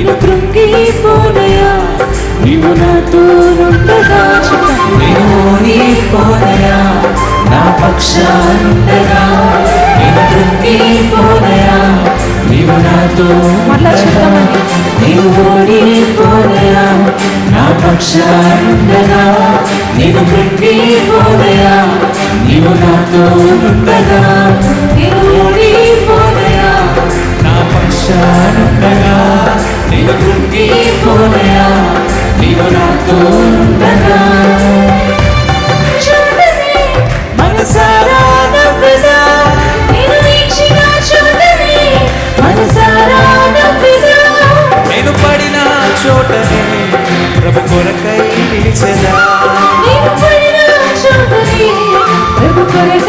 నేను కృంగిపోనయా నీవు నాతో నుండగా నేను ఓడిపోనయా నా పక్షానుండగా నేను కృంగిపోనయా నీవు నాతో నీవు ఓడిపోనయా నా పక్షానుండగా నేను కృంగిపోనయా నీవు నాతో నుండగా నేను ఓడిపోనయా నా పక్షానుండగా నేను కృంగిపోనయా నీవు నాతో నుండగా మనసారా నవ్వెదా నేను వీక్షిన చోటనే మనసారా నవ్వెదా నేను పడిన చోటనే ప్రభు కొరకై నిలిచెదా నేను పడిన చోటనే ప్రభు కొరకై